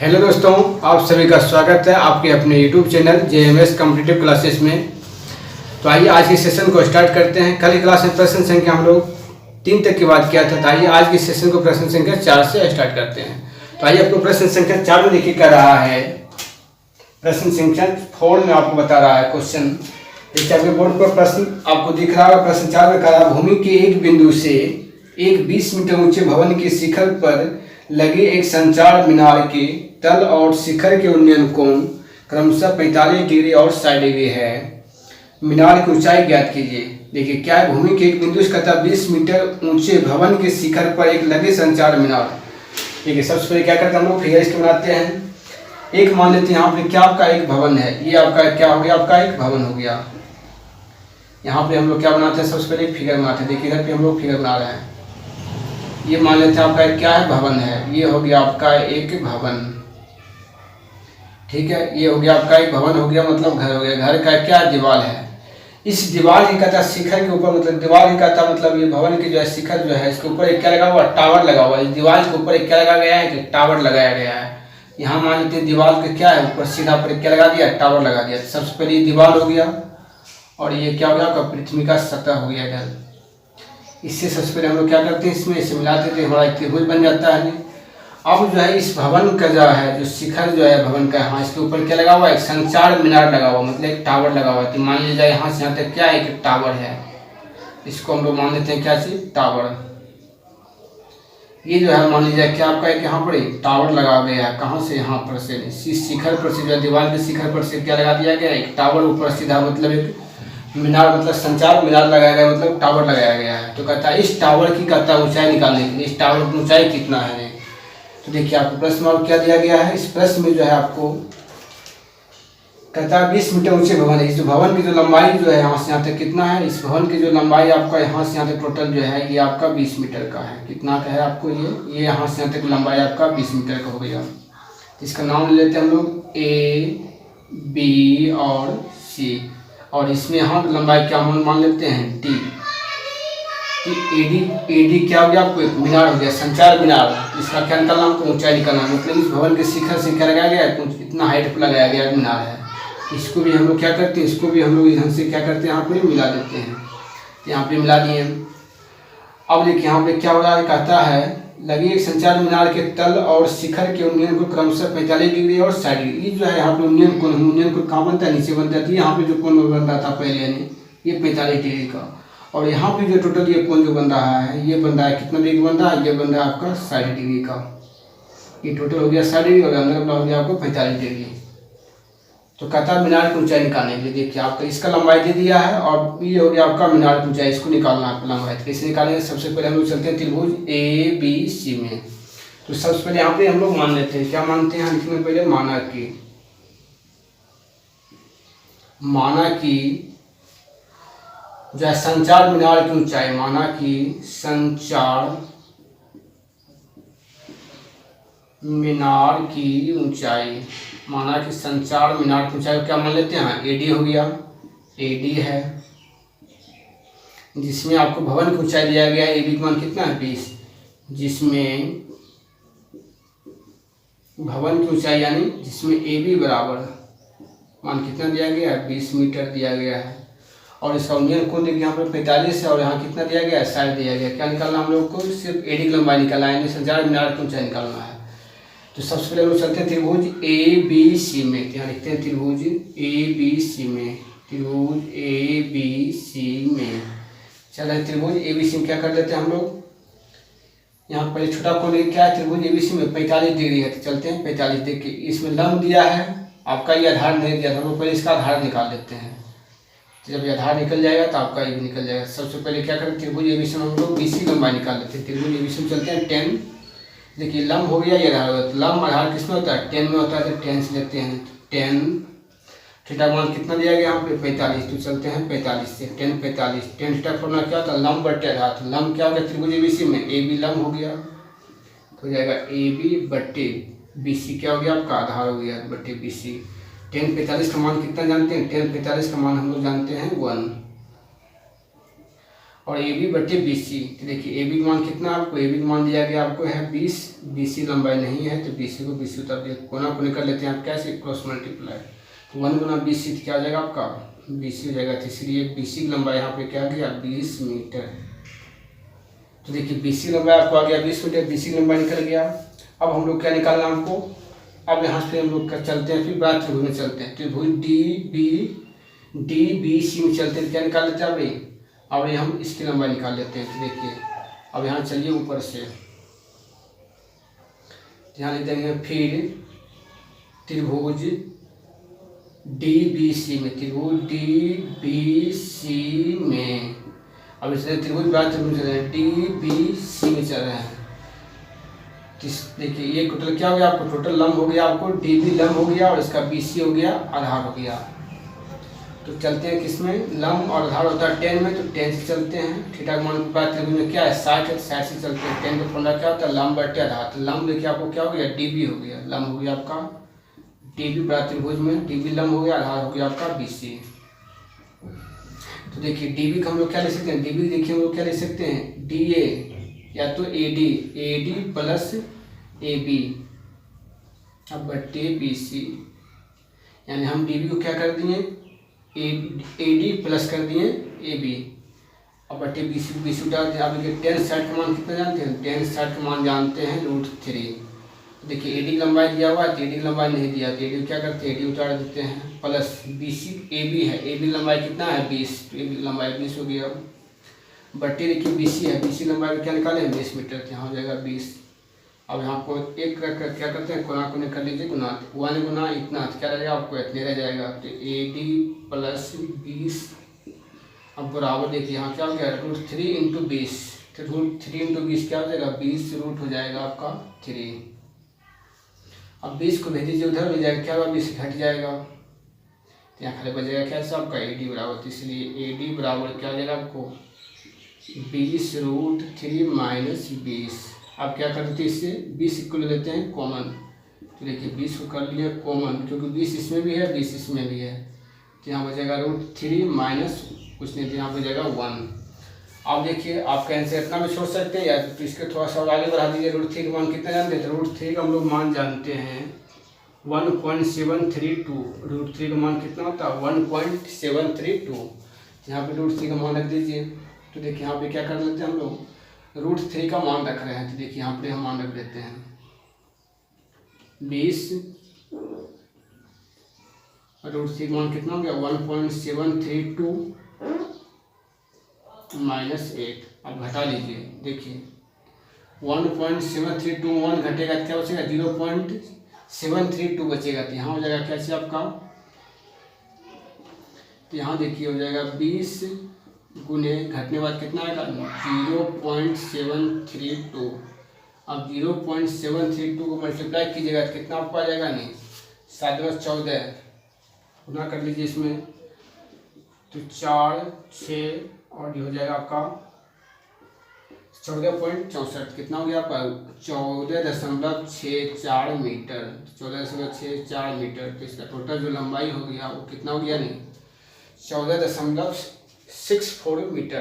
Hello दोस्तों, आप सभी का स्वागत है आपके अपने YouTube channel JMS competitive classes में। तो आइए आज के सेशन को स्टार्ट करते हैं। कल की क्लास में प्रश्न संख्या हम लोग 3 तक की बात किया था। तो आइए आज के सेशन को प्रश्न संख्या 4 से स्टार्ट करते हैं। तो आइए आपको प्रश्न संख्या 4 में देखिए कर रहा है, प्रश्न संख्या 4 में आपको बता रहा है क्वेश्चन। देखिए आपके बोर्ड पर प्रश्न आपको दिख रहा है। प्रश्न 4 में कह रहा है, भूमि के एक बिंदु से एक 20 मीटर ऊंचे भवन के शिखर पर लगे एक संचार मीनार के तल और शिखर के उन्नयन कोण क्रमशः 45 डिग्री और 60 डिग्री है। मीनार की ऊंचाई ज्ञात कीजिए। देखिए क्या है, भूमि के एक बिंदु से कहता 20 मीटर ऊंचे भवन के शिखर पर एक लगे संचार मीनार। ठीक है, सबसे पहले क्या करते हैं हम लोग फिगर इसके बनाते हैं। एक मान लेते हैं यहाँ पे क्या आपका एक भवन है, ये आपका क्या हो गया, आपका एक भवन हो गया। यहाँ पे हम लोग क्या बनाते हैं, सबसे पहले एक फिगर बनाते हैं। देखिए इधर पे हम लोग फिगर बना रहे हैं। ये मान लेते हैं आपका क्या है, भवन है। ये हो गया आपका एक भवन। ठीक है, ये हो गया आपका एक भवन हो गया, मतलब घर हो गया। घर का क्या दीवार है, इस दीवार की कहता शिखर के ऊपर, मतलब दीवार की कहता मतलब ये भवन के जो है शिखर जो है इसके ऊपर एक क्या लगा हुआ, टावर लगा हुआ है। इस दीवार के ऊपर एक क्या लगा गया है, टावर लगाया गया है। यहाँ मान लेते हैं दीवार के क्या है ऊपर सीधा पर क्या लगा दिया, टावर लगा दिया। सबसे पहले ये दीवार हो गया और ये क्या हो गया आपका पृथ्वी का सतह हो गया इधर। इससे सबसे पहले हम लोग क्या करते हैं, इसमें इसे मिलाते थे, हमारा त्रिभुज बन जाता है। अब जो है इस भवन का जो है जो शिखर जो है भवन का, हाँ इसके ऊपर क्या लगा हुआ है, एक संचार मीनार लगा हुआ, मतलब एक टावर लगा हुआ है। तो मान लीजिए यहाँ से यहाँ तक क्या है, एक टावर है। इसको हम लोग मान लेते हैं क्या चीज, टावर। ये जो है मान लीजिए क्या आपका एक यहाँ पर टावर लगा गया है। कहाँ से, यहाँ पर से इस शिखर पर से जो है दीवार के शिखर पर से क्या लगा दिया गया, एक टावर ऊपर सीधा, मतलब एक मीनार, मतलब संचार मीनार लगाया गया, मतलब टावर लगाया गया है। तो कहता है इस टावर की कहता है ऊंचाई निकालने के लिए, इस टावर की ऊंचाई कितना है। तो देखिए आपको प्रश्न में क्या दिया गया है, इस प्रश्न में जो है आपको कहता है 20 मीटर ऊंचे भवन है। इस भवन की जो लंबाई जो है यहाँ से यहाँ तक कितना है, इस भवन की जो लंबाई आपका यहाँ से यहाँ तक टोटल जो है ये आपका 20 मीटर का है। कितना का है आपको, ये यहाँ से यहाँ तक लंबाई आपका 20 मीटर का हो गया। इसका नाम ले लेते हैं हम लोग A, B और C। और इसमें यहाँ लंबाई क्या मान लेते हैं, T। एडी क्या हो गया आपको, एक मीनार हो गया, संचार मीनार। इसका क्या निकालना, हमको ऊंचाई निकालना, मतलब इस भवन के शिखर से क्या लगाया गया है, इतना हाइट पर लगाया गया मीनार है। इसको भी हम लोग क्या करते हैं, इसको भी हम लोग इधर से क्या करते हैं, यहाँ पे मिला देते हैं। यहाँ पे मिला दिए। अब देखिए यहाँ पे क्या हो रहा है, कहता है लगे एक संचार मीनार के तल और शिखर के उन्नयन को क्रमशः 45 डिग्री और 60 डिग्री। ये जो है यहाँ पे उन्नयन कोण कहाँ बनता है, नीचे बनता है। यहाँ पे जो कोण बनता था पहले ये 45 डिग्री का, और यहाँ पे जो टोटल ये कोण जो बन रहा है, ये बन रहा है कितना डिग्री बन रहा है, ये बन रहा है आपका 60 डिग्री का। ये टोटल हो गया 60 डिग्री और अंदर हो गया आपको 45 डिग्री। तो कहता है मीनार की ऊंचाई निकालने के लिए, देखिए आपका इसका लंबाई दे दिया है और ये हो गया आपका मीनार की ऊंचाई, इसको निकालना है लंबाई। कैसे निकालेंगे, सबसे पहले हम लोग चलते हैं त्रिभुज ABC में। तो सबसे पहले यहाँ पे हम लोग मान लेते हैं, क्या मानते हैं, लिखने पहले माना कि जो है संचार मीनार की ऊंचाई, माना कि संचार मीनार की ऊंचाई, माना कि संचार मीनार की ऊंचाई क्या मान लेते हैं, AD हो गया, AD है। जिसमें आपको भवन की ऊंचाई दिया गया है, AB का मान कितना है, 20। जिसमें भवन की ऊंचाई यानी जिसमें AB बराबर मान कितना दिया गया है, 20 मीटर दिया गया है। और इसका उन्नयन कोण देखिए यहाँ पर 45 है और यहाँ कितना दिया गया है, 60 दिया गया। क्या निकालना हम लोग को, सिर्फ AD की लंबाई निकालना है, संचार मीनार की ऊंचाई निकालना है। तो सबसे पहले हम लोग चलते हैं त्रिभुज ABC में। यहाँ लिखते हैं त्रिभुज ABC में, त्रिभुज ABC में। चलो त्रिभुज ABC में क्या कर लेते हैं हम लोग, यहाँ पहले छोटा कोण क्या है, त्रिभुज ABC में 45 डिग्री है। तो चलते हैं 45। देखिए इसमें लंब दिया है आपका, ये आधार नहीं दिया था, हम लोग पहले इसका आधार निकाल लेते हैं। तो जब ये आधार निकल जाएगा तो आपका ये भी निकल जाएगा। सबसे पहले क्या करें, त्रिभुज ABC में हम लोग BC लंबाई निकाल लेते हैं। त्रिभुज ABC में चलते हैं 10। देखिए लंब हो गया, ये आधार होता है। लंब आधार किसमें होता है, 10 में होता है। तो 10 से लेते हैं 10। थीटा मान कितना दिया गया यहाँ पे, 45। तो चलते हैं 45 से 10 45। 10 थीटा फॉर्मूला क्या होता है, लंब बटे आधार। तो लंब क्या हो गया त्रिभुज ABC में, AB लंब हो गया, तो हो जाएगा AB बटे BC क्या हो गया आपका, आधार हो गया बटे BC। 10 45 का मान कितना जानते हैं, 10 45 का मान हम लोग जानते हैं 1। और ए बी बटे बी सी। तो देखिए ए बी का मान कितना आपको, ए बी का मान दिया गया आपको है 20, बी सी लंबाई नहीं है तो बी सी को बी सी उतार दिया, कोना को निकल लेते हैं आप कैसे, क्रॉस मल्टीप्लाई। तो 1 गुना बी सी क्या हो जाएगा आपका, बी सी हो जाएगा। तो इसलिए बी सी की लंबाई यहाँ पे क्या आ गया 20 मीटर। तो देखिए बी सी लंबाई आपको आ गया 20 मीटर, बी सी लंबाई निकल गया। अब हम लोग क्या निकालना हमको, अब यहाँ से हम लोग चलते हैं, फिर बात त्रिभुज में चलते हैं। त्रिभुज डी बी सी में चलते हैं, क्या निकाल लेते हैं अभी, अब हम इसकी लंबाई निकाल लेते हैं। तो देखिए अब यहाँ चलिए ऊपर से ध्यान लिख देंगे, फिर त्रिभुज डी बी सी में, त्रिभुज डी बी सी में, अब इसलिए त्रिभुज बात त्रिभुज चल रहे हैं, डी बी सी में चल रहे हैं। देखिए ये टोटल क्या हो गया आपको, टोटल लंब हो गया आपको, डी बी लंब हो गया और इसका बी सी हो गया आधार हो गया। तो चलते हैं किसमें, लंब और आधार होता है 10 में, तो 10 से चलते हैं। थीटा का मान बात त्रिभुज में क्या है 60 है, 60 से चलते हैं। 10 का फॉर्मूला क्या होता है, लंब बटे आधार। तो लंब देखिए आपको क्या हो गया, डी बी हो गया, लंब हो गया आपका डी बी बात त्रिभुज में, डी बी लंब हो गया, आधार हो गया आपका बी सी। तो देखिए डी बी का हम लोग क्या ले सकते हैं, डी बी देखिए हम लोग क्या ले सकते हैं, डी ए या तो A D plus A B अब बटे बी सी, यानी हम डी बी को क्या कर दिए ए डी प्लस कर दिए ए बी, अब बटे बी सी डाल दिया। अब देखिए 10 60 का मान कितना जानते हैं, 10 60 का मान जानते हैं √3। देखिए ए डी लंबाई दिया हुआ है, तो ए डी लंबाई नहीं दिया तो ए डी क्या करते हैं, ए डी उतार देते हैं, plus B C A B है, ए बी लंबाई कितना है 20, तो ए बी लंबाई 20 हो गया। बटे देखिए बी सी है, बी सी लंबाई क्या निकाले 20 मीटर, तो यहाँ हो जाएगा 20। अब यहाँ को एक रख कर क्या करते हैं, कोना को निकाल लीजिए, गुना 1 गुना इतना क्या रहेगा आपको, इतने रह जाएगा। तो ए डी प्लस 20 अब बराबर देखिए यहाँ क्या हो गया √3 इंटू 20, तो √3 इंटू 20 क्या हो जाएगा 20 रूट हो जाएगा आपका 3। अब 20 को भेज दीजिए उधर, मिल जाएगा क्या होगा 20 घट जाएगा, तो यहाँ खाली बचेगा क्या है आपका ए डी बराबर। तो इसलिए ए डी बराबर क्या हो जाएगा आपको 20 √3 माइनस 20। आप क्या करते हैं, इससे 20 को ले लेते हैं कॉमन। तो देखिए 20 को कर लिया कॉमन, क्योंकि 20 इसमें भी है 20 इसमें भी है, तो यहाँ बचेगा √3 माइनस कुछ नहीं, तो यहाँ बचेगा 1। अब देखिए आपका आंसर इतना भी छोड़ सकते हैं या तो इसके थोड़ा सा आगे बढ़ा दीजिए। √3 का मान कितना जानते हैं, तो √3 का हम लोग मान जानते हैं 1.732। √3 का मान कितना होता है 1.732, यहाँ पे √3 का मान रख दीजिए। तो देखिए यहाँ पे क्या कर लेते हैं हम लोग, √3 का मान रख रहे हैं, तो देखिए यहाँ पे हम मान रख देते हैं 20, √3 का मान कितना हो गया 1.732 माइनस 8। अब घटा लीजिए, देखिए 1.732 1 घटेगा क्या बचेगा 0.732 बचेगा, तो यहाँ हो जाएगा कैसे आपका, तो यहाँ देखिए हो जाएगा 20 गुने घटने बाद कितना आएगा 0.732। अब 0.732 को मल्टीप्लाई कीजिएगा तो कितना आपको आ जाएगा, नहीं 7 × 14 गुना कर लीजिए इसमें, तो 4 6 और ये हो जाएगा आपका 14.64। कितना हो गया आपका 14.64 मीटर, 14.64 मीटर। तो इसका टोटल जो लंबाई हो गया वो कितना हो गया, नहीं 14.64 मीटर।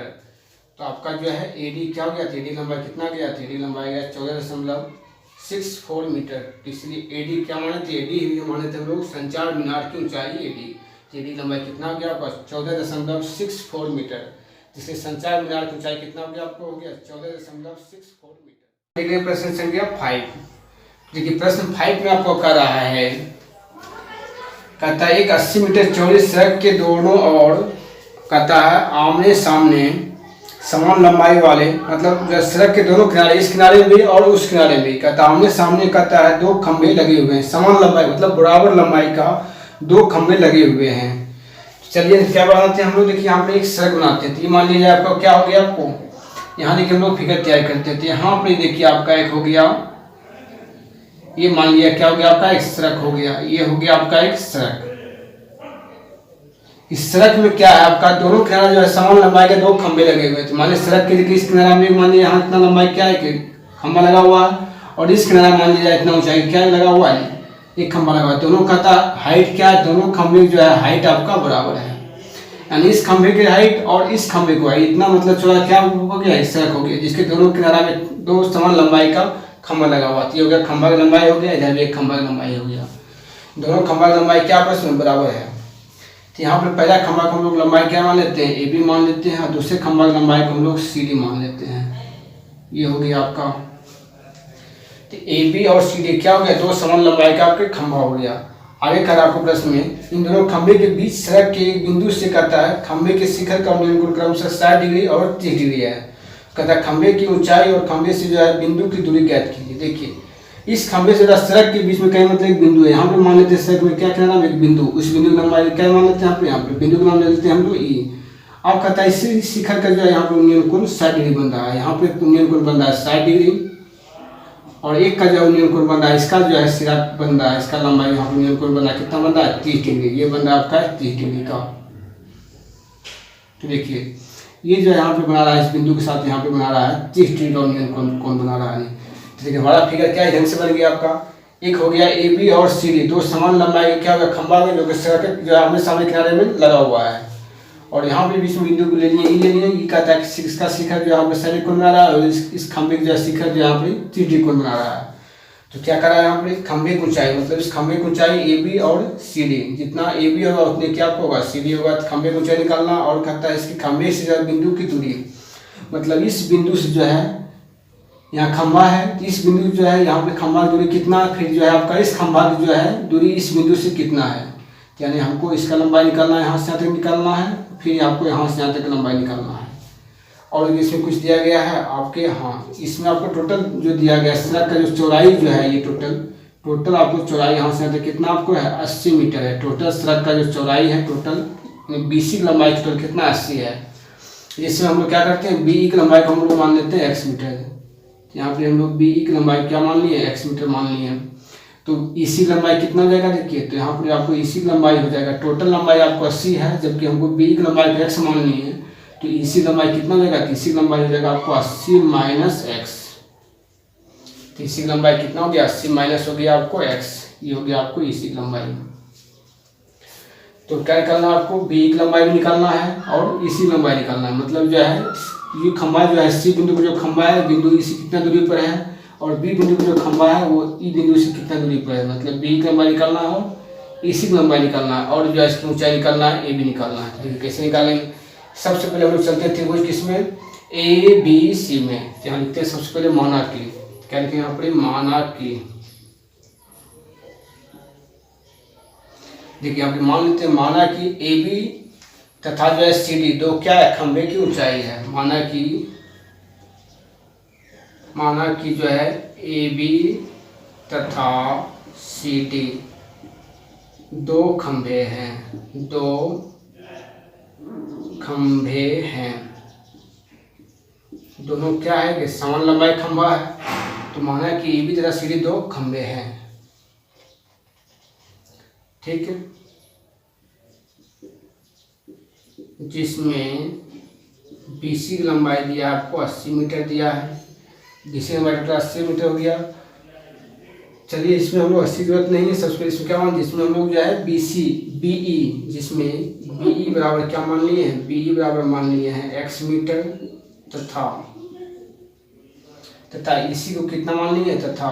तो आपका जो है ए डी क्या हो गया, ए डी लंबाई कितना गया, ए डी लंबाई गया 14.64 मीटर। तो इसलिए ए डी क्या माने थे, ए डी माने थे हम लोग संचार मीनार की ऊंचाई ए डी लंबाई कितना हो गया आपका 14.64 मीटर। इसलिए संचार मीनार की ऊंचाई कितना हो गया आपको, हो गया 14.64 मीटर। देखिए प्रश्न संख्या 5, देखिए प्रश्न 5 में आपको कह रहा है, कहता है एक 80 मीटर चौड़ी सड़क के दोनों ओर कहता है आमने सामने समान लंबाई वाले, मतलब जो सड़क के दोनों किनारे, इस किनारे भी और उस किनारे भी, कहता है आमने सामने कहता है 2 खंभे लगे हुए हैं, समान लंबाई मतलब बराबर लंबाई का 2 खंभे लगे हुए हैं। चलिए क्या बनाते हैं हम लोग, देखिए यहाँ पे एक सड़क बनाते हैं। तो ये मान लीजिए आपका क्या हो गया, आपको यहाँ देखिए हम लोग फिगर तैयार करते थे। यहाँ पे देखिए आपका एक हो गया, ये मान लिया क्या हो गया आपका एक सड़क हो गया, ये हो गया आपका एक सड़क। इस सड़क में क्या है आपका दोनों किनारे जो है समान लंबाई के 2 खंभे लगे हुए। तो मान लीजिए सड़क के देखिए इस किनारा में मान लीजिए यहाँ इतना लंबाई क्या है कि खंभा लगा हुआ है, और इस किनारा मान लीजिए इतना ऊंचाई क्या लगा हुआ है, एक खंभा लगा हुआ है। दोनों का हाइट क्या है, दोनों खंभे जो है हाइट आपका बराबर है। यानी इस खंभे की हाइट और इस खंभे को हाइट इतना मतलब चौड़ा क्या हो गया, सड़क हो गया, जिसके दोनों किनारा में दो समान लंबाई का खंभा लगा हुआ है। ये हो गया खंभा की लंबाई हो गया, इधर भी एक खंभा की लंबाई हो गया। दोनों खंभा की लंबाई क्या आपस में बराबर है। तो यहाँ पर पहला खंभा को हम लोग लंबाई क्या मान लेते हैं, AB मान लेते हैं, और दूसरे खंभा की लंबाई को हम लोग CD मान लेते हैं। ये हो गया आपका। तो AB और CD क्या हो गया, दो समान लंबाई का आपके खंभा हो गया। आगे का आपको प्रश्न में, इन दोनों खंभे के बीच सड़क के एक बिंदु से कहता है खंभे के शिखर का उन्नयन कोण क्रमशः 60 डिग्री और 30 डिग्री है। कहता है खंभे की ऊंचाई और खंभे से जो है बिंदु की दूरी ज्ञात कीजिए। देखिए इस खंभे से सड़क के बीच में कहीं मतलब एक बिंदु है, यहाँ पे मान लेते हैं सड़क में क्या क्या नाम, एक बिंदु, उस बिंदु की लंबाई क्या मान लेते हैं यहाँ पे बिंदु का नाम ले लेते हैं हम लोग E। अब कहता है इसी शिखर का जो है यहाँ पे उन्नयन कोण 60 डिग्री बन रहा है, यहाँ पे उन्नयन कोण बन रहा है 60 डिग्री, और एक का जो उन्नयन कोण बन रहा है इसका जो है सिरा बन रहा है, इसका लंबाई यहाँ पे उन्नयन कोण बन रहा है, कितना बन रहा है 30 डिग्री, ये बन रहा है आपका 30 डिग्री का। तो देखिए ये जो यहाँ पे बना रहा है इस बिंदु के साथ यहाँ पे बना रहा है 30 डिग्री का उन्नयन कोण बना रहा है। तो देखिए हमारा फिगर क्या ढंग से बन गया आपका, एक हो गया AB और CD दो समान लंबाई क्या होगा खंभा में, जो कि सड़क जो आमने सामने किनारे में लगा हुआ है, और यहाँ पे बीच में बिंदु को ले लिए E ले लिए। E कहता है कि इसका शिखर जो यहाँ पे 60 कोण बना रहा है, और इस खंभे का शिखर जो यहाँ पे 30 डिग्री कोण बना रहा है। तो क्या करा है यहाँ पे खंभे की ऊंचाई, मतलब इस खंभे की ऊंचाई AB और CD, जितना AB होगा उतने क्या होगा CD होगा, तो खंभे की ऊंचाई निकालना। और कहता है इसकी खंभे से जो बिंदु की दूरी, मतलब इस बिंदु से जो है यहाँ खंभा है, इस बिंदु जो है यहाँ पे खंभा की दूरी कितना, फिर जो है आपका इस खंभा की जो है दूरी इस बिंदु से कितना है, यानी हमको इसका लंबाई निकालना है, यहाँ से यहाँ तक निकालना है, फिर आपको यहाँ से यहाँ तक लंबाई निकालना है। और इसमें कुछ दिया गया है आपके, हाँ इसमें आपको टोटल जो दिया गया सड़क का जो चौड़ाई जो है, ये टोटल आपको चौड़ाई यहाँ से यहाँ तक कितना आपको है 80 मीटर है। टोटल सड़क का जो चौड़ाई है टोटल BC की लंबाई टोटल कितना 80 है। इसमें हम लोग क्या करते हैं BE की लंबाई को हम लोग मान लेते हैं x मीटर। यहाँ पे हम लोग BE की लंबाई क्या मान लिए x मीटर मान लिए। तो EC की लंबाई कितना हो जाएगा, देखिए तो यहाँ पर आपको EC की लंबाई हो जाएगा, टोटल लंबाई आपको 80 है, जबकि हमको BE की लंबाई को x मान ली है, तो EC लंबाई कितना हो जाएगा, EC लंबाई हो जाएगा आपको 80 माइनस x। तो EC लंबाई कितना हो गया 80 माइनस हो गया आपको x, ये हो गया आपको EC लंबाई। तो क्या करना है आपको BE की लंबाई भी निकालना है और EC लंबाई निकालना है। मतलब जो है ये खंभा जो है C बिंदु पर जो खंभा है बिंदु E से कितना दूरी पर है, और B बिंदु पर जो खंभा है वो E बिंदु से कितना दूरी पर है। मतलब BE की लंबाई निकालना है और EC की लंबाई निकालना है, और जो है इसकी ऊंचाई निकालना है AB निकालना है। तो कैसे निकालेंगे, सबसे पहले हम लोग चलते हैं त्रिभुज किसमें ABC में। यहाँ लिखते हैं सबसे पहले माना की, क्या लिखे यहाँ पर माना की। देखिए यहाँ पे मान लेते हैं माना कि AB तथा जो है CD दो क्या है खंभे की ऊंचाई है। माना कि जो है AB तथा CD दो खंभे हैं, दोनों क्या है कि समान लंबाई खंभा है। तो माना कि AB तथा CD दो खंभे हैं, ठीक है, जिसमें BC की लंबाई दिया आपको 80 मीटर दिया है, BC की लंबाई टोटल 80 मीटर हो गया। चलिए इसमें हम लोग 80 की जरूरत नहीं है, सबसे पहले इसमें क्या मान, जिसमें हम लोग जो है BE जिसमें BE बराबर क्या मान लिए हैं, BE बराबर मान लिए हैं x मीटर तथा EC को कितना मान लिए, तथा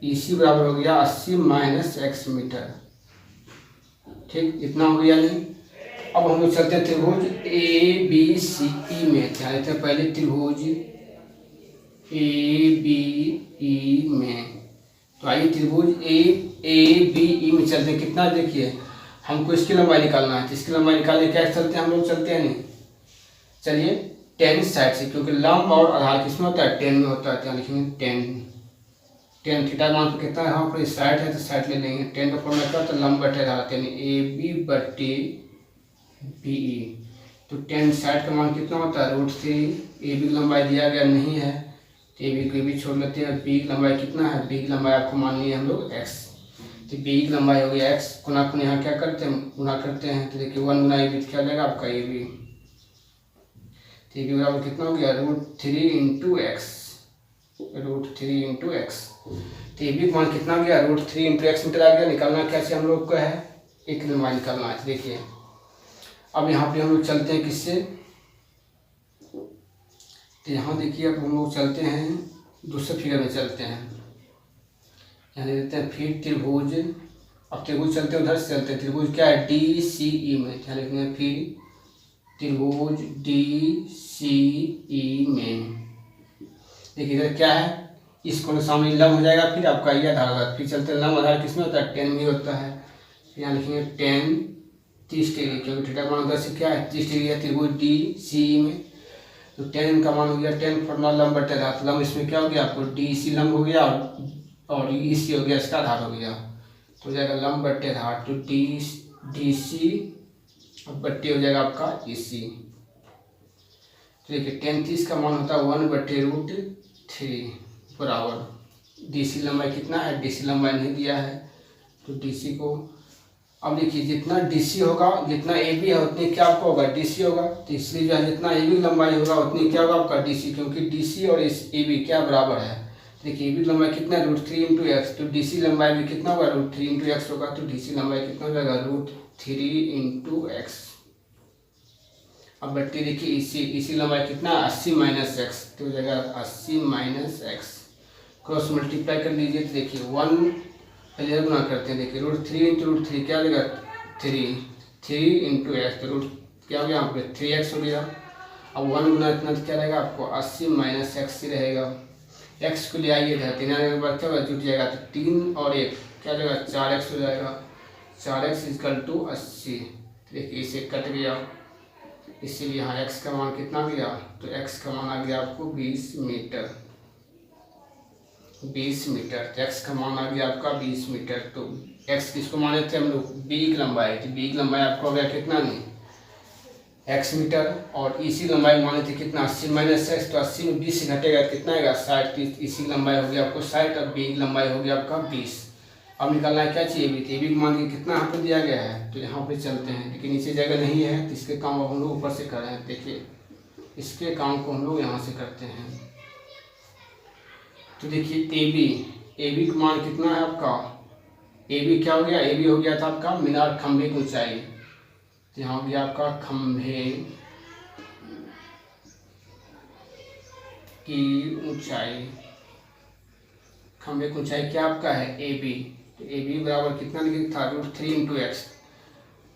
EC बराबर हो गया 80 माइनस x मीटर, ठीक इतना हो गया। नहीं अब हम लोग चलते हैं त्रिभुज ABCE में। क्या लेते हैं पहले त्रिभुज ABE में। तो आइए त्रिभुज ABE में चलते हैं। कितना देखिए हमको इसकी लंबाई निकालना है, इसकी लंबाई निकालने क्या चलते हैं हम लोग, चलते हैं नहीं, चलिए tan साइड से, क्योंकि लंब और आधार किसमें होता है, tan में होता है। क्या लिखेंगे tan थीटा मान तो कितना है, यहाँ पर साइड है तो साइड ले लेंगे। tan का फॉर्मूला क्या होता है, लंब बटे आधार, यानी AB बटे BE। तो tan साइड का मान कितना होता है √3। AB की लंबाई दिया गया नहीं है तो AB को भी छोड़ लेते हैं। B की लंबाई कितना है, B की लंबाई आपको मान ली है हम लोग x, तो B की लंबाई हो गया x, गुना यहाँ क्या करते हैं गुना करते हैं। तो देखिए 1 गुना AB क्या जाएगा आपका AB, तो AB बराबर कितना हो गया √3 इंटू x, √3 इंटू x। तो AB का मान कितना हो गया √3 इंटू x मीटर आ गया। निकालना कैसे हम लोग को है, एक लंबाई निकालना है। देखिए अब यहाँ पे हम लोग चलते हैं किससे, तो यहाँ देखिए अब हम लोग चलते हैं दूसरे फिगर में चलते हैं। यहाँ देते हैं फिर त्रिभुज, अब त्रिभुज चलते हैं उधर से चलते हैं। त्रिभुज क्या है, डी सी ई में, यहाँ लिखते हैं फिर त्रिभुज डी सी ई में। देखिए इधर क्या है, इस कोण सामने लंब हो जाएगा, फिर आपका ये आधार होगा। फिर चलते हैं लंब आधार किस में होता है, 10 में होता है। यहाँ लिखेंगे 10 30 डिग्री, क्योंकि थीटा का मान उधर से क्या है 30 डिग्री है त्रिभुज डी सी ई में। तो 10 का मान हो गया 10 फॉर्मूला लंब बटे आधार। तो लंब इसमें क्या हो गया आपको, डी सी लंब हो गया और ई सी हो गया इसका आधार हो गया, तो हो जाएगा लंब बटे आधार। तो डी सी और बट्टे हो जाएगा आपका ई सी। तो देखिए 10 30 का मान होता है 1/√3 बराबर डी सी लंबाई कितना है, डी सी लंबाई नहीं दिया है तो डी सी को, अब देखिए जितना डी सी होगा जितना ए बी है उतनी क्या आपको होगा डी सी होगा। तो इसलिए जो है जितना ए बी लंबाई होगा उतनी क्या होगा आपका डी सी, क्योंकि डी सी और इस ए बी क्या बराबर है। देखिए ए बी लंबाई कितना है √3 × x, तो डी सी लंबाई भी कितना होगा √3 × x होगा। तो डी सी लंबाई कितना हो जाएगा √3 × x। अब बट्टी देखिए इसी लंबाई कितना 80 - x, तो हो जाएगा 80 - x। क्रॉस मल्टीप्लाई कर लीजिए तो देखिए 1 पहले गुना करते हैं। देखिए √3 × √3 क्या हो जाएगा 3 × x, तो रूट क्या हो गया यहाँ पे 3x हो गया। अब 1 गुना इतना तो क्या रहेगा आपको 80 - x ही रहेगा। x को ले आइए इधर, 3 आने के बाद क्या होगा जुट जाएगा, तो 3 और 1 क्या हो जाएगा 4x हो जाएगा। 4x = 80। देखिए इसे कट गया, इसीलिए यहाँ x का मान कितना आ गया, तो x का मान आ गया आपको 20 मीटर। 20 मीटर, तो x का मान आ गया आपका 20 मीटर। तो x किसको माने थे हम लोग, b की लंबाई। तो b की लंबाई आपको हो गया कितना नहीं x मीटर, और इसी लंबाई माने थे कितना 80 - x, तो 80 में 20 से घटेगा कितना आएगा 60। इसी लंबाई हो गया आपको 60 और b की लंबाई हो गया आपका 20। अब निकालना है क्या चाहिए भी, ए बी मान के कितना यहाँ पे दिया गया है, तो यहाँ पे चलते हैं। लेकिन नीचे जगह नहीं है तो इसके काम अब हम लोग ऊपर से कर रहे हैं। देखिए इसके काम को हम लोग यहाँ से करते हैं। तो देखिए ए बी का मान कितना है आपका, ए बी क्या हो गया, ए बी हो गया था आपका मीनार खंभे की ऊंचाई। तो यहाँ हो गया आपका खंभे की ऊंचाई। खंभे की ऊंचाई क्या आपका है ए बी। तो ए बी बराबर कितना लिखा था √3 × x,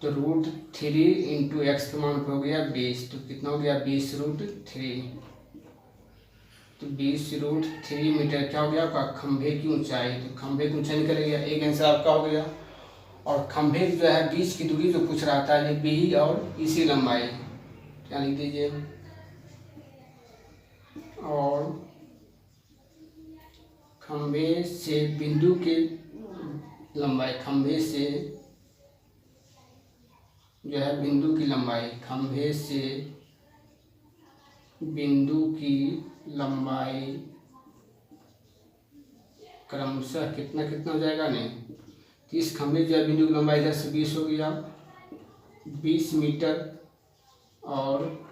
तो √3 × x का मान हो गया 20। तो कितना हो गया 20√3, तो 20√3 मीटर क्या हो गया आपका खंभे की ऊंचाई। तो खंभे की ऊंचाई निकल गया, एक आंसर आपका हो गया। और खंभे जो है बीच की दूरी जो पूछ रहा था बी और इसी लंबाई, क्या लिख दीजिए, और खंभे से बिंदु के लंबाई, खंभे से जो है बिंदु की लंबाई, खंभे से बिंदु की लंबाई क्रमशः कितना कितना हो जाएगा नहीं, तो इस खंभे जो है बिंदु की लंबाई इधर से 20 हो गया 20 मीटर, और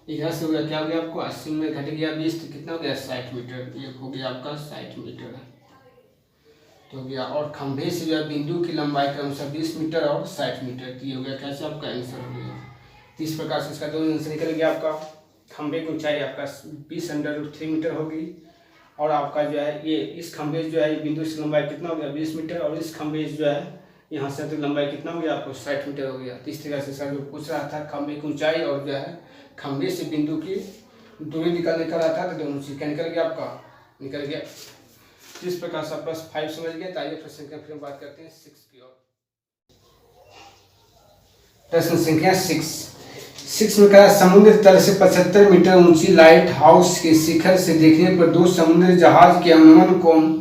इधर से हो गया क्या हो गया आपको 80 में घट गया 20, तो कितना हो गया 60 मीटर। ये हो गया आपका 60 मीटर तो हो गया। और खंभे से जो है बिंदु की लंबाई क्रमशः 20 मीटर और 60 मीटर, तो ये हो गया कैसे आपका आंसर हो गया। तो इस प्रकार से इसका दो आंसर निकल गया आपका। खंभे की ऊंचाई आपका 20 √3 मीटर होगी, और आपका जो है ये इस खंभे जो है बिंदु से लंबाई कितना हो गया 20 मीटर, और इस खंभे जो है यहाँ से तो लंबाई कितना हो गया आपको 60 मीटर हो गया। तो इस तरह से सर जो पूछ रहा था खंभे की ऊंचाई और जो है खंभे से बिंदु की दूरी निकल रहा था, तो दोनों चीज क्या निकल गया आपका निकल गया। इस प्रकार से +5 समझ गए। आइए प्रश्न संख्या फिर हम बात करते हैं 6 की ओर। प्रश्न संख्या 6 में कहा समुद्र तल से 75 मीटर ऊंची लाइट हाउस के शिखर से देखने पर दो समुद्री जहाज के अनुमान कोण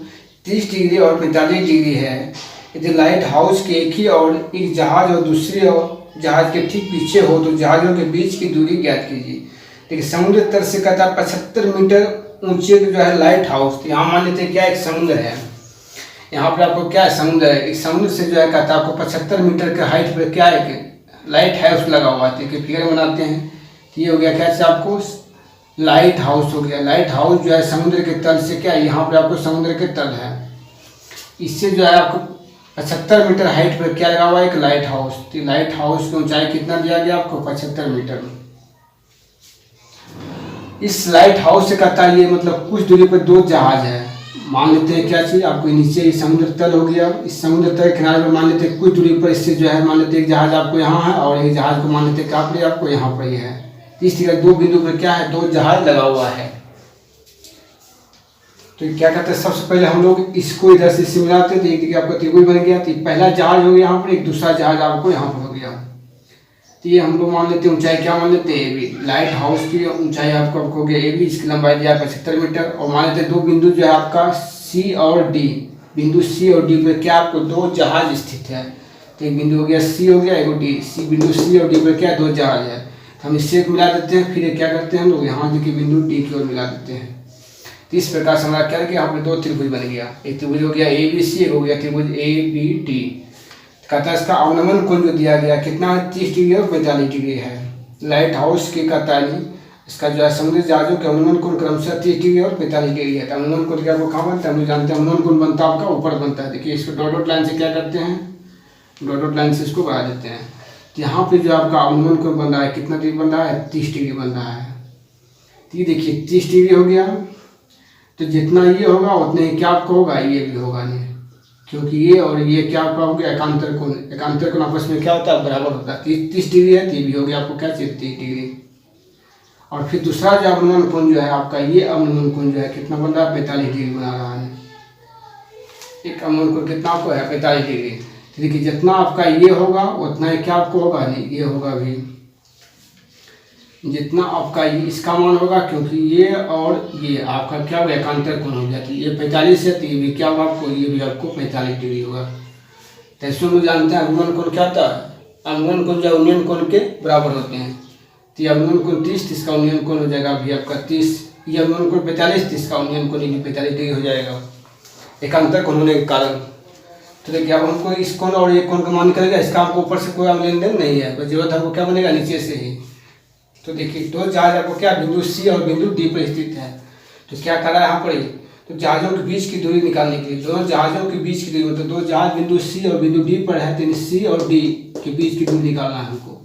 30 डिग्री और 45 डिग्री है। यदि लाइट हाउस के एक ही और एक जहाज और दूसरे और जहाज के ठीक पीछे हो तो जहाजों के बीच की दूरी ज्ञात कीजिए। देखिए समुद्र तल से कहता है 75 मीटर ऊंचे जो है लाइट हाउस, तो यहाँ मान लेते हैं क्या एक समुद्र है, यहाँ पर आपको क्या है समुद्र है। एक समुद्र से जो है कहता है आपको 75 मीटर के हाइट पर क्या है लाइट हाउस लगा हुआ है। देखिए फिगर बनाते हैं, ये हो गया कैसे आपको लाइट हाउस हो गया। लाइट हाउस जो है समुद्र के तल से क्या है, यहाँ पर आपको समुद्र के तल है, इससे जो है आपको 75 मीटर हाइट पर क्या लगा हुआ है? एक लाइट हाउस। तो लाइट हाउस की ऊंचाई कितना दिया गया आपको? 75 मीटर। इस लाइट हाउस से कहता है ये मतलब कुछ दूरी पर दो जहाज है। मान लेते हैं क्या चीज़ आपको, नीचे ही समुद्र तल हो गया, इस समुद्र तल किनारे पर मान लेते हैं कुछ दूरी पर इससे जो है मान लेते हैं एक जहाज आपको यहाँ है और एक जहाज को मान लेते हैं कहाँ पर आपको यहाँ पर ही है। इस तरह दो बिंदु पर क्या है? दो जहाज लगा हुआ है। तो क्या कहते हैं, सबसे पहले हम लोग इसको इधर से इससे मिलाते हैं तो एक जगह आपका त्रिभुज बन गया। तो पहला जहाज हो गया यहाँ पर, एक दूसरा जहाज आपको यहाँ पर हो गया। तो ये हम लोग मान लेते हैं ऊंचाई क्या मान लेते हैं? A B. लाइट हाउस की ऊंचाई आपको हो गया ए बी, इसकी लंबाई दिया 75 मीटर। और मान लेते हैं दो बिंदु जो है आपका सी और डी, बिंदु सी और डी पर क्या आपको दो जहाज स्थित है। तो एक बिंदु हो गया सी, हो गया एक डी, सी बिंदु सी और डी पर क्या दो जहाज है। तो हम इससे एक मिला देते हैं, फिर क्या करते हैं हम लोग यहाँ देखिए बिंदु डी की ओर मिला देते हैं। तो इस प्रकार से हमारा क्या है कि यहाँ पे दो त्रिभुज बन गया। एक त्रिभुज हो गया ए बी सी, एक हो गया त्रिभुज ए बी डी। कहता है इसका अवनमन कोण जो दिया गया कितना है? 30 डिग्री और 45 डिग्री है। लाइट हाउस के कहता है इसका जो है समुद्री जहाजों के अवनमन कोण क्रमशः 30 डिग्री और 45 डिग्री है। तो अवनमन कोण क्या कहाँ बनता है? हम लोग जानते हैं अवनमन कोण बनता है आपका ऊपर बनता है। देखिए इसको डॉट डॉट लाइन से क्या करते हैं? डॉट डॉट लाइन से इसको बढ़ा देते हैं। तो यहाँ पे जो आपका अवनमन कोण बन रहा है कितना डिग्री बन रहा है? 30 डिग्री बन रहा है। तो ये देखिए 30 डिग्री हो गया। तो जितना ये होगा उतने ही क्या आपको होगा? ये भी होगा नहीं, क्योंकि ये और ये क्या आपका हो गया? एकांतर कोण। एकांतर कोण आपस में क्या होता है? बराबर होता है। 30 डिग्री है तो ये भी हो गया आपको क्या चाहिए? 30 डिग्री। और फिर दूसरा जो अवनमन कोण जो है आपका, ये अवनमन कोण जो है कितना बन रहा है? 45 डिग्री बना रहा है। एक अवनमन कोण कितना आपको है? 45 डिग्री। तो देखिए जितना आपका ये होगा उतना ही क्या आपको होगा? नहीं, ये होगा भी जितना आपका इसका मान होगा, क्योंकि ये और ये आपका क्या होगा? एकांतर कोण हो जाती है। ये 45 है तो ये भी क्या होगा आपको? ये भी आपको 45 डिग्री होगा। तो इसमें हम लोग जानते हैं अवनमन कोण क्या होता है? अवनमन कोण जो उन्नयन कोण के बराबर होते हैं। तो ये अवनमन कोण 30, इसका उन्नयन कोण हो जाएगा अभी आपका 30। ये अवनमन कोण 45, इसका उन्नयन कोण 45 डिग्री हो जाएगा एकांतर कोण होने के कारण। तो देखिए अब हमको इस कोण और ये कोण का मान निकलेगा, इसका हमको ऊपर से कोई लेन देन नहीं है, बस जरूरत हमको क्या बनेगा? नीचे से ही। तो देखिए दो जहाज आपको क्या बिंदु सी और बिंदु डी पर स्थित है। तो क्या कर रहा है यहाँ पर? तो जहाजों के बीच की दूरी निकालने के लिए, दोनों जहाजों के बीच की दूरी, तो दो जहाज बिंदु सी और बिंदु डी पर है, तो सी और डी के बीच की दूरी निकालना है हमको।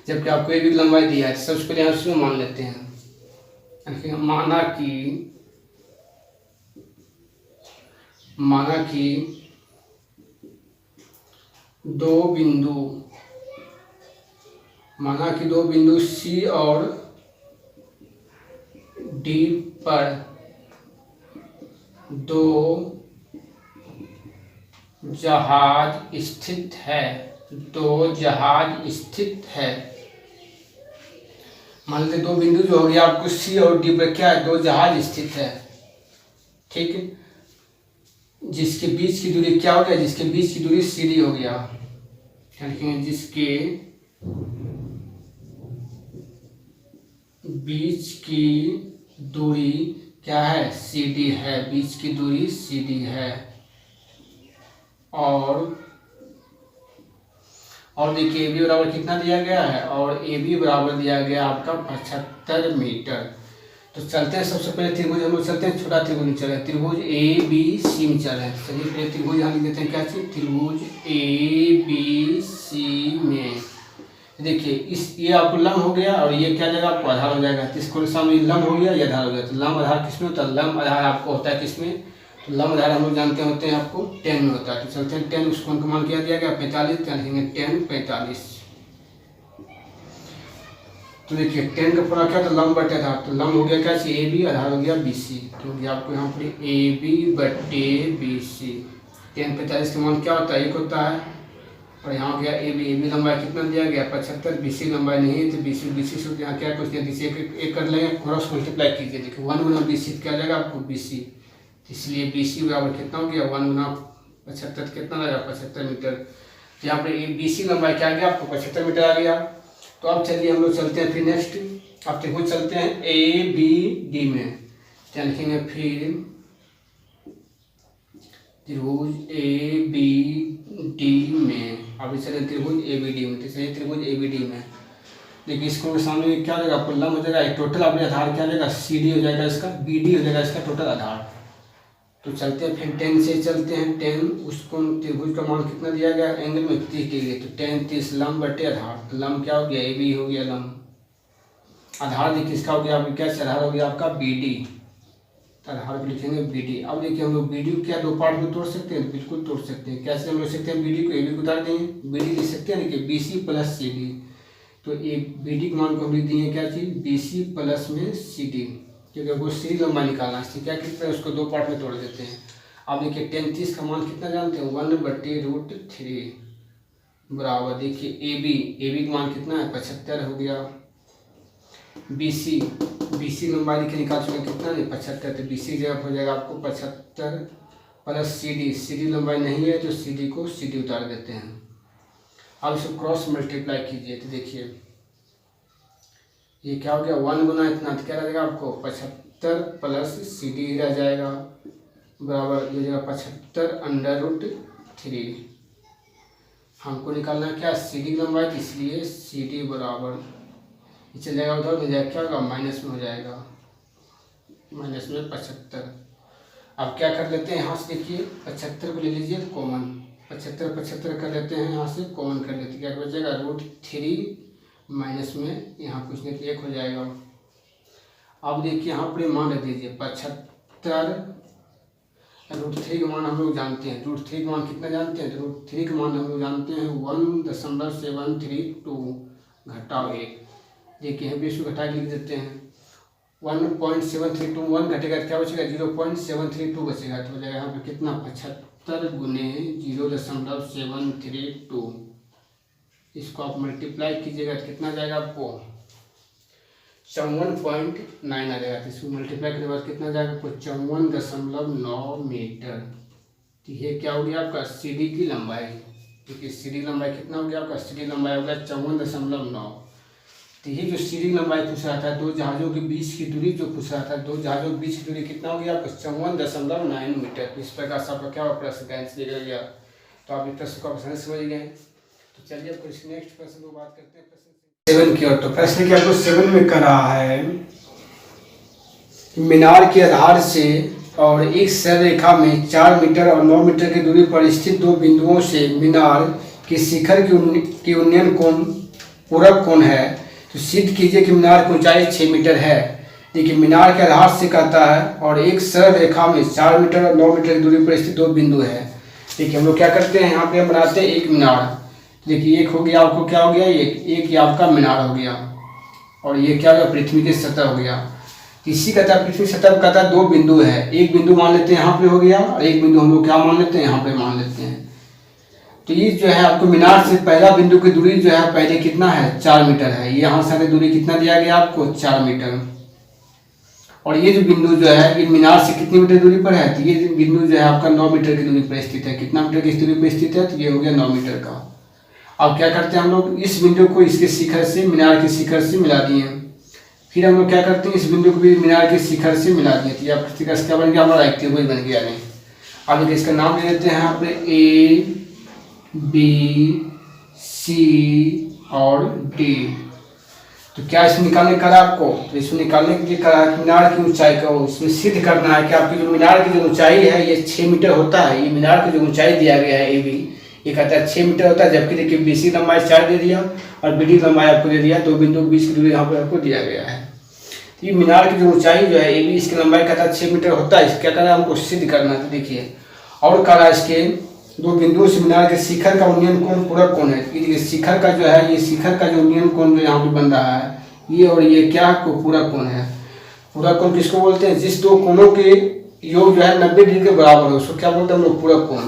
जबकि आपको ये भी लंबाई दिया है, सबसे पहले हम इसमें मान लेते हैं। माना कि दो बिंदु सी और डी पर दो जहाज स्थित है। मान लीजिए दो बिंदु जो हो गया आपको सी और डी पर क्या है? दो जहाज स्थित है, ठीक है। जिसके बीच की दूरी क्या हो गया? जिसके बीच की दूरी सी डी हो गया। जिसके बीच की दूरी क्या है? सी डी है। बीच की दूरी सी डी है। और देखिए ए बी बराबर कितना दिया गया है? और ए बी बराबर दिया गया आपका 75 मीटर। तो चलते हैं सबसे पहले त्रिभुज हम लोग चलते हैं, छोटा त्रिभुज चल रहा है, त्रिभुज ए बी सी में चल रहे हैं। चलिए पहले त्रिभुज यहाँ लिख देते हैं, क्या चीज? त्रिभुज ए बी सी में देखिए इस ये आपको लंब हो गया और ये क्या जगह आपको आधार हो जाएगा। तो इसको सामने लंब हो गया, ये आधार हो गया। तो लंब आधार किसमें होता है? लंब आधार आपको होता है किसमें? तो लंब आधार हम लोग जानते होते हैं आपको 10 में होता है। तो चलते हैं 10, उस कोण का मान क्या दिया गया? 45। क्या लिखेंगे? 10 45। तो देखिए 10 का पूरा क्या था? लंब बटे आधार। तो लंब हो गया क्या? ए बी, आधार हो गया बी सी। तो ये आपको यहाँ पर ए बी बटे बी सी। 10 45 का मान क्या होता है? 1 होता है। और यहाँ हो गया ए बी लंबाई कितना दिया गया? 75। बी सी लंबाई नहीं है तो बी सी से यहाँ क्या कुछ दिया? इसे एक कर लेंगे, क्रॉस मल्टीप्लाई कीजिए। देखिए 1 गुना बी सी क्या जाएगा आपको? B C. इसलिए बी सी बराबर कितना हो गया? 1 गुना 75 कितना लगा? 75 मीटर। तो यहाँ पर बी सी लंबाई क्या आ गया आपको? 75 मीटर आ गया। तो अब चलिए हम लोग चलते हैं फिर नेक्स्ट। अब त्रिभुज चलते हैं ए बी डी में। क्या लिखेंगे फिर? त्रिभुज ए बी डी में। अभी चले त्रिभुज ए बी डी में। तो चलिए त्रिभुज ए बी डी में देखिए इसको सामने क्या हो जाएगा? आपको लंब हो जाएगा। टोटल अपने आधार क्या हो जाएगा? सी डी हो जाएगा इसका, बी डी हो जाएगा इसका टोटल आधार। तो चलते हैं, फिर 10 से चलते हैं। 10 उसको त्रिभुज का मान कितना दिया गया एंगल में 30 डिग्री, तो 10 30 लंब बटे आधार। लंब क्या हो गया ए बी हो गया लंब। आधार देखिए किसका हो गया आपका क्या आधार हो गया आपका बी डी, तो आधार पे लिखेंगे बी डी। अब देखिए हम लोग बी डी को क्या दो पार्ट में तोड़ सकते हैं, बिल्कुल तोड़ सकते हैं। कैसे हम लोग सकते हैं, बी डी को ए बी को उतार देंगे, बी डी लिख सकते हैं ना कि B C plus C D. तो ए बी डी के मान को हम लिख दिए क्या चीज़ बी सी प्लस में सी डी, क्योंकि वो सी लंबाई निकालना है। क्या कितना है उसको दो पार्ट में तोड़ देते हैं। अब देखिए 10 30 का मान कितना जानते हैं 1/√3 बराबर देखिए ए बी का मान कितना है 75 हो गया। बी सी लंबाई देखिए निकाल चुके कितना नहीं 75, तो बी सी जगह हो जाएगा आपको 75 प्लस सी डी लंबाई नहीं है तो सी डी को सी डी उतार देते हैं। अब इसको क्रॉस मल्टीप्लाई कीजिए तो देखिए ये क्या हो गया 1 गुना इतना, तो क्या रहेगा आपको 75 प्लस सी डी रह जाएगा बराबर ये जगह 75√3। हमको निकालना है क्या सी डी लंबाई, इसलिए सी डी बराबर चल जाएगा उधर में जाएगा क्या होगा माइनस में हो जाएगा, माइनस में 75। अब क्या कर लेते हैं यहाँ से देखिए 75 को ले लीजिए कॉमन, 75 कर लेते हैं यहाँ से कॉमन कर लेते हैं, क्या हो जाएगा √3 माइनस में यहाँ कुछ नहीं तो 1 हो जाएगा। अब देखिए यहाँ पर मान रख दीजिए 75 √3 का मान हम लोग जानते हैं, √3 का मान कितना जानते हैं, √3 का मान हम लोग जानते हैं 1.732 घटाव 1। देखिए हम भी इसको घटा के लिख देते हैं 1.732 1 घटेगा क्या बचेगा 0.732 बचेगा, तो हो जाएगा यहाँ पे कितना 75 गुने 0.732। इसको आप मल्टीप्लाई कीजिएगा तो कितना जाएगा आपको 54.9 आ जाएगा। तो इसको मल्टीप्लाई करने के बाद कितना जाएगा आपको 54.9 मीटर। तो ये क्या हो गया आपका सी डी की लंबाई, क्योंकि सी डी लंबाई कितना हो गया आपका सी डी लंबाई हो गया 54.9। तो ये जो सी डी लंबाई पूछ रहा था दो जहाज़ों के बीच की दूरी जो पूछ रहा था, दो जहाज़ों के बीच की दूरी कितना हो गया आपका 54.9 मीटर। तो इस प्रकार से आपका क्या हुआ प्रश्न का आंसर निकल गया। तो आप इस प्रश्न को आसानी से समझ गए। तो चलिए अब कुछ नेक्स्ट प्रश्न को बात करते हैं प्रश्न 7 की ओर। तो प्रश्न क्या आपको 7 में कर रहा है मीनार के आधार से और एक सरल रेखा में 4 मीटर और 9 मीटर की दूरी पर स्थित दो बिंदुओं से मीनार के शिखर की उन्नयन कोण पूरक कोण है। तो सिद्ध कीजिए कि मीनार की ऊंचाई 6 मीटर है। देखिए मीनार के आधार से कहता है और एक सरल रेखा में 4 मीटर और 9 मीटर की दूरी पर स्थित दो बिंदु है। देखिए हम लोग क्या करते हैं यहाँ पे हम बनाते हैं एक मीनार। देखिए एक हो गया आपको क्या हो गया एक ये आपका मीनार हो गया और ये क्या हो गया पृथ्वी की सतह हो गया। इसी का पृथ्वी सतह पर कहता है दो बिंदु है, एक बिंदु मान लेते हैं यहाँ पे हो गया और एक बिंदु हम लोग क्या मान लेते हैं यहाँ पे मान लेते हैं। तो ये जो है आपको मीनार से पहला बिंदु की दूरी जो है पहले कितना है 4 मीटर है, ये यहाँ से दूरी कितना दिया गया आपको 4 मीटर। और ये जो बिंदु जो है ये मीनार से कितनी मीटर दूरी पर है, तो ये बिंदु जो है आपका 9 मीटर की दूरी पर स्थित है। कितना मीटर की दूरी पर स्थित है, तो ये हो गया 9 मीटर का। अब क्या करते हैं हम लोग इस बिंदु को इसके शिखर से मीनार के शिखर से मिला दिए। फिर हम लोग क्या करते हैं इस बिंदु को भी मीनार के शिखर से मिला दिए, तो यह शिखर क्या बन गया हमारा एक त्रिभुज बन गया। नहीं अब इसका नाम ले लेते हैं यहाँ पे ए बी सी और डी। तो क्या इसमें निकालने का आपको, तो इसमें निकालने के लिए कहा कि मीनार की ऊंचाई को इसमें सिद्ध करना है कि आपकी जो मीनार की जो ऊंचाई है ये 6 मीटर होता है। ये मीनार की जो ऊंचाई दिया गया है ए बी ये कहता है 6 मीटर होता है, जबकि देखिए बी सी लंबाई 4 दे दिया और बी डी लंबाई आपको दे दिया, दो बिंदु के बीच की दूरी यहाँ पर आपको दिया गया है। तो ये मीनार की जो ऊंचाई जो है ए बी इसकी लंबाई कहता है 6 मीटर होता है। क्या करना है हमको सिद्ध करना है। तो देखिए और कह रहा है इसके दो बिंदुओं से मीनार के शिखर का उन्नयन कोण पूरक कोण है। देखिए शिखर का जो है ये शिखर का जो उन्नयन कोण जो यहाँ पे बन रहा है ये और ये क्या को पूरक कोण है। पूरक कोण किसको बोलते हैं, जिस दो कोणों के योग जो है 90 डिग्री के बराबर हो उसको क्या बोलते हैं हम लोग पूरक कोण।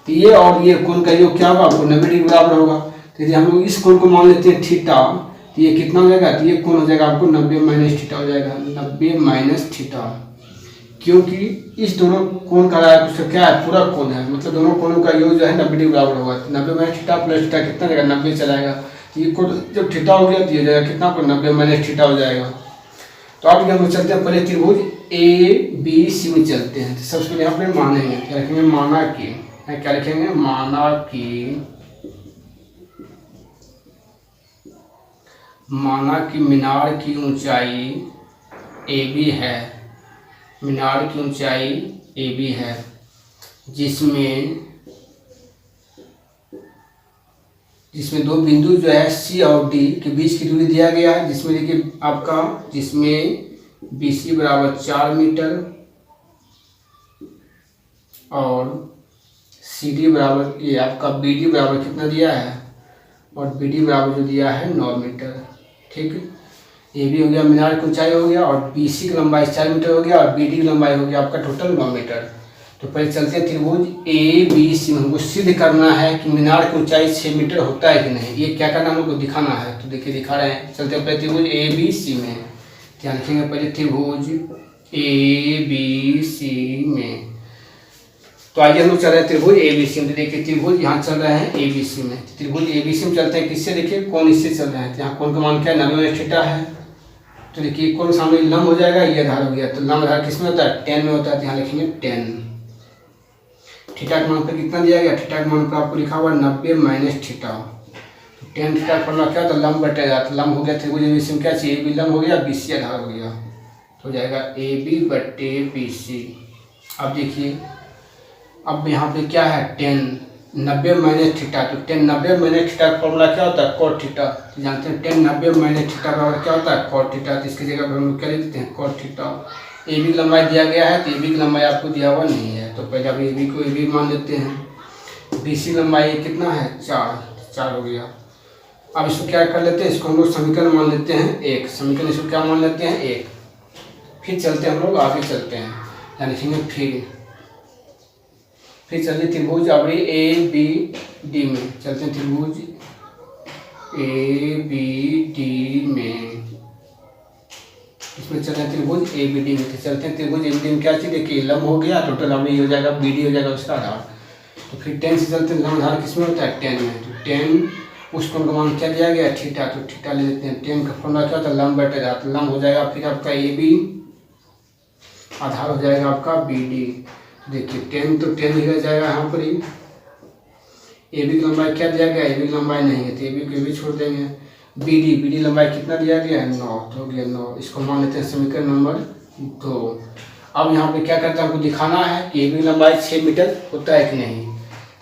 तो ये और ये कोण का योग क्या होगा आपको 90 डिग्री बराबर होगा। तो यदि हम लोग इस कोण को मान लेते हैं थीटा, तो ये कितना हो जाएगा, तो ये कोण हो जाएगा आपको 90 माइनस थीटा हो जाएगा, 90 माइनस थीटा। क्योंकि इस दोनों कोण का उसका क्या है पूरक कोण है, मतलब दोनों कोणों का योग जो है 90 डिग्री बराबर होगा। 90 माइनस थीटा प्लस थीटा कितना जाएगा 90 चलाएगा। तो ये कोण जब थीटा हो गया तो ये जाएगा कितना को 90 माइनस थीटा हो जाएगा। तो अब हम चलते हैं पहले त्रिभुज ए बी सी में चलते हैं। तो सबसे पहले यहाँ पे मानेंगे क्या रखेंगे माना कि, क्या लिखेंगे माना कि मीनार की ऊंचाई ए बी है मीनार की ऊंचाई AB है, जिसमें दो बिंदु जो है C और D के बीच की दूरी दिया गया है, जिसमें देखिए आपका जिसमें BC बराबर 4 मीटर और CD बराबर ये आपका BD बराबर कितना दिया है, और BD बराबर जो दिया है 9 मीटर। ठीक, AB हो गया मीनार की ऊंचाई हो गया, और BC की लंबाई 4 मीटर हो गया, और BD की लंबाई हो गया आपका टोटल 9 मीटर। तो पहले चलते हैं त्रिभुज ABC में हमको सिद्ध करना है कि मीनार की ऊंचाई 6 मीटर होता है कि नहीं। ये क्या करना हमको दिखाना है, तो देखिए दिखा रहे हैं। चलते हैं पहले त्रिभुज ABC में, ध्यान रखेंगे पहले त्रिभुज ABC में। तो आइए हम लोग चल रहे हैं त्रिभुज ABC में। देखिए त्रिभुज यहाँ चल रहे हैं ABC में, त्रिभुज ABC में चलते हैं किससे, देखिए कौन इससे चल रहे हैं। यहाँ कौन का मान क्या है, 90 थीटा है। तो देखिए कौन सामने लंब हो जाएगा, ये आधार हो गया। तो लंब आधार किस में होता है, 10 में होता है। यहाँ लिखेंगे 10। थीटा के मान पर कितना दिया गया, थीटा के मान पर आपको लिखा हुआ 90 माइनस थीटा। तो 10 थीटा फॉर्मूला क्या होता है, लंब बटेगा। तो लंब हो गया त्रिभुज ABC में क्या चाहिए, AB लंब हो गया, BC आधार हो गया, तो हो जाएगा AB बटे BC। अब देखिए अब यहाँ पे क्या है 10, 90 माइनस थीटा। तो 10 90 माइनस थीटा का फॉर्मूला क्या होता है, कॉट थीटा। तो जानते हैं 10 90 माइनस थीटा बराबर क्या होता है, कॉट थीटा। तो इसकी जगह पर हम क्या लिख देते हैं, कॉट थीटा। AB की लंबाई दिया गया है, तो AB की लंबाई आपको दिया हुआ नहीं है, तो पहले अब AB को AB मान लेते हैं। BC लंबाई कितना है, 4 हो गया। अब इसको क्या कर लेते हैं, इसको हम लोग समीकरण मान लेते हैं 1। समीकरण इसको क्या मान लेते हैं, 1। फिर चलते हैं हम लोग आगे चलते हैं, यानी फिर चलिए त्रिभुज अब ABD में चलते हैं। त्रिभुज ABD में, इसमें चलते हैं त्रिभुज ABD में। तो चलते हैं त्रिभुज ABD में क्या चीज़, देखिए लंब हो गया, टोटल लंब ये हो जाएगा, BD हो जाएगा उसका आधार। तो फिर 10 से चलते हैं, लंब आधार किस में होता है, 10 में। तो 10 उस कोण का मान क्या दिया गया, थीटा। तो थीटा ले लेते हैं। 10 का फॉर्मूला क्या होता है, लंब बटेगा। तो लंब हो जाएगा फिर आपका AB, आधार हो जाएगा आपका BD। देखिए 10 तो 10 ही रह जाएगा यहाँ पर ही। AB की लंबाई क्या दिया गया, AB की लंबाई नहीं है, तो AB को भी छोड़ देंगे। BD लंबाई कितना दिया गया है, 9, तो हो गया 9। इसको मान लेते हैं समीकरण नंबर 2। अब यहाँ पे क्या करते हैं, हमको दिखाना है कि AB की लंबाई 6 मीटर होता है कि नहीं। तो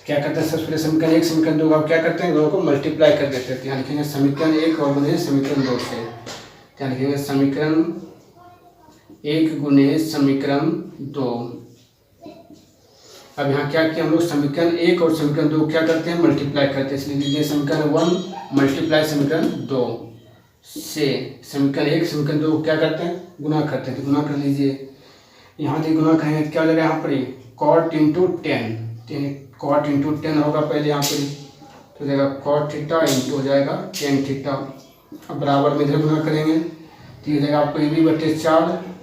क्या करते हैं, सबसे पहले समीकरण 1 समीकरण 2 का क्या करते हैं, दोनों को मल्टीप्लाई कर देते हैं। यहाँ लिखेंगे समीकरण 1 और गुणे समीकरण 2 से। यहाँ लिखेंगे समीकरण 1 गुणे समीकरण 2। अब यहाँ क्या किया हम लोग, समीकरण 1 और समीकरण 2 क्या करते हैं, मल्टीप्लाई करते हैं। इसलिए लीजिए समीकरण 1 मल्टीप्लाई समीकरण 2 से समीकरण 1 समीकरण 2 क्या करते हैं, गुना करते हैं। तो गुना कर लीजिए, यहाँ से गुना करेंगे तो क्या हो जाएगा, यहाँ पर कॉट इंटू 10, कॉट इंटू 10 होगा पहले यहाँ पर, तो हो जाएगा कॉट थीटा इंटू हो जाएगा 10 थीटा। अब बराबर में इधर गुना करेंगे तो ये हो जाएगा आपको AB बटे 4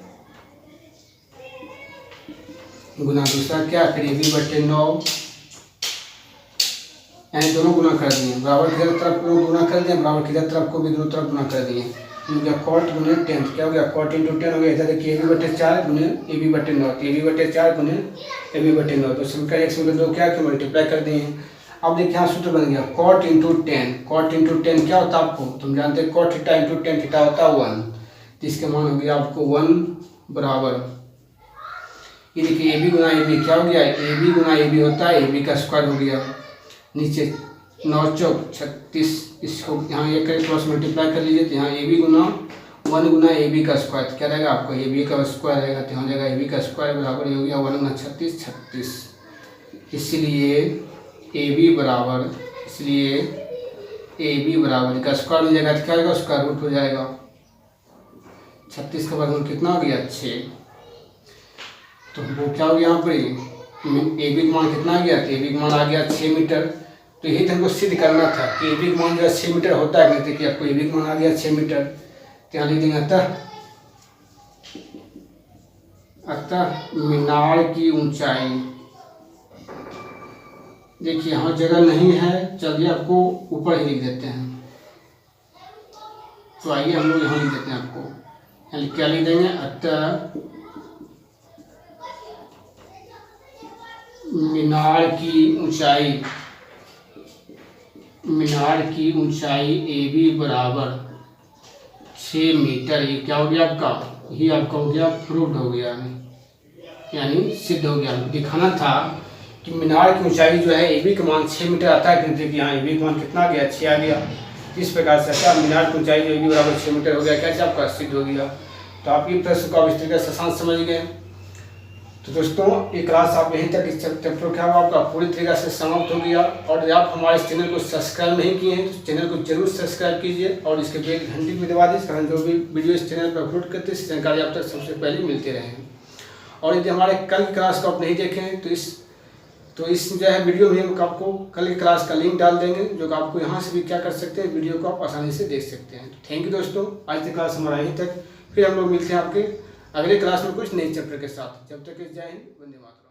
गुना दूसरा क्या, फिर AB बटे 9, यानी दोनों गुना कर दिए। बराबर की तरफ को गुना कर दिए, बराबर की तरफ को भी दोनों तरफ गुना कर दिए। हो गया कॉट गुने 10, क्या हो गया, कॉट इंटू 10 हो गया। इधर देखिए AB बटे 4 गुने AB बटे 9, तो AB बटे 4 गुने AB बटे 9। तो समीकरण 1 समीकरण 2 क्या कि मल्टीप्लाई कर दिए। अब देखिए यहाँ सूत्र बन गया कॉट इंटू 10। कॉट इंटू 10 क्या होता है आपको, तुम जानते हैं कॉट थीटा इंटू 10 थीटा होता है 1। तो इसके मान हो गया आपको 1 बराबर, ये देखिए AB गुना AB क्या हो गया, AB गुना AB होता है AB का स्क्वायर हो गया। नीचे 9 चौक 36, इसको यहाँ एक क्रॉस मल्टीप्लाई कर लीजिए। तो यहाँ AB गुना 1 गुना AB का स्क्वायर, तो क्या रहेगा आपको AB का स्क्वायर रहेगा। तो यहाँ जाएगा AB का स्क्वायर बराबर ये हो गया 1 गुना 36 36। इसलिए AB बराबर, इसलिए AB बराबर का स्क्वायर हो जाएगा, तो क्या होगा, स्क्वायर रूट हो जाएगा। 36 का वर्गमूल कितना हो गया, 6। तो वो क्या हो गया यहाँ पर AB का मान कितना आ गया, तो AB का मान आ गया 6 मीटर। तो यही तो हमको सिद्ध करना था कि AB का मान जो है 6 मीटर होता है। कहते कि आपको AB का मान आ गया 6 मीटर। तो यहाँ लिख देंगे अतः मीनार की ऊंचाई, देखिए यहाँ जगह नहीं है, चलिए आपको ऊपर ही लिख देते हैं। तो आइए हम लोग यहाँ लिख देते हैं आपको, यानी क्या लिख देंगे, अतः मीनार की ऊंचाई AB बराबर 6 मीटर। ये क्या हो गया आपका, ये आपका हो गया प्रूव्ड हो गया। यानी सिद्ध हो गया। दिखाना था कि मीनार की ऊंचाई जो है AB का मान 6 मीटर आता है, देखिए यहाँ AB का मान कितना आ गया, 6 आ गया। इस प्रकार से अच्छा मीनार की ऊंचाई जो AB बराबर 6 मीटर हो गया, क्या आपका सिद्ध हो गया। तो आप ये प्रश्न को आप इस तरीके से आसान समझ गए। तो दोस्तों ये क्लास आप यहीं तक इस चैप्टर क्या हुआ आपका पूरी तरीके से समाप्त हो गया। और यदि आप हमारे इस चैनल को सब्सक्राइब नहीं किए हैं तो चैनल को जरूर सब्सक्राइब कीजिए और इसके बेल घंटी भी दबा दीजिए, कारण जो भी वीडियो इस चैनल पर अपलोड करते हैं इसकी जानकारी आप तक सबसे पहले मिलते रहें। और यदि हमारे कल की क्लास को आप नहीं देखें तो इस जो है वीडियो में हम आपको कल की क्लास का लिंक डाल देंगे, जो कि आपको यहाँ से भी क्या कर सकते हैं, वीडियो को आप आसानी से देख सकते हैं। थैंक यू दोस्तों, आज की क्लास हमारा यहीं तक, फिर हम लोग मिलते हैं आपके अगले क्लास में कुछ नए चैप्टर के साथ। जब तक जय हिंद, वंदे मातरम।